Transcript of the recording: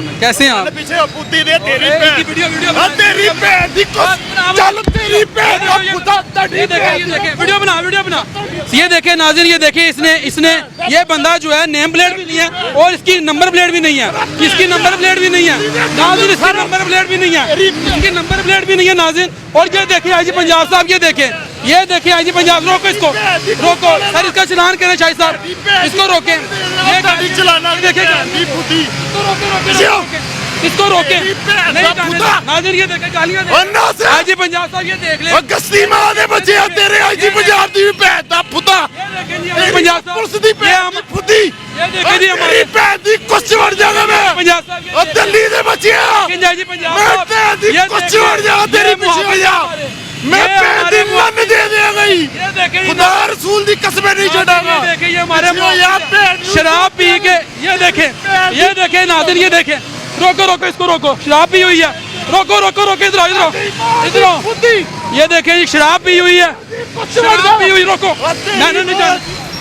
सुना कैसे हैं आप? पीछे पुती दे तेरी एक भैन की वीडियो तेरी भैन दी चल तेरी भैन का खुदा ये देखे वीडियो बना ये देखे नाज़रीन, ये देखे इसने ये बंदा जो है नेम प्लेट भी नहीं है और इसकी नंबर प्लेट भी नहीं है, इसकी नंबर प्लेट भी नहीं है नाज़रीन, इसकी नंबर प्लेट भी नहीं है, इसकी नंबर प्लेट भी नहीं है नाज़रीन। और ये देखे आईजी पंजाब साहब, ये देखे आईजी पंजाब, रोको इसको, रोको सर, इसका चलान करें शाहिद साहब, इसको रोकें, ये गाड़ी चलाना देखे इसको रोके नाज़रीन, ये देखे गालियां आईजी पंजाब साहब, ये देख ले गस्ती मां दे बच्चे तेरे आईजी पंजाब दी भैन दा फुदा पंजाब पुलिस दी भैन फुदी ये देखे जी हमारे तेरी भैन दी कुछ बढ़ जाएगा मैं पंजाब साहब, और दिल्ली दे बच्चे आईजी पंजाब मैं साहब, भैन दी ये कुछ देखे, बढ़ जाएगा तेरी पीछे भैया मैं भैन दी मन दे देगा ही ये देखे खुदा रसूल दी कसमें नहीं छड़ागा। ये देखे ये हमारे यहाँ पे शराब पी के ये देखे नाज़रीन, ये देखे रोको इसको रोको, शराब पी हुई है, रोको इधर आओ, ये देखे शराब पी हुई है, शराब पी हुई, रोको नहीं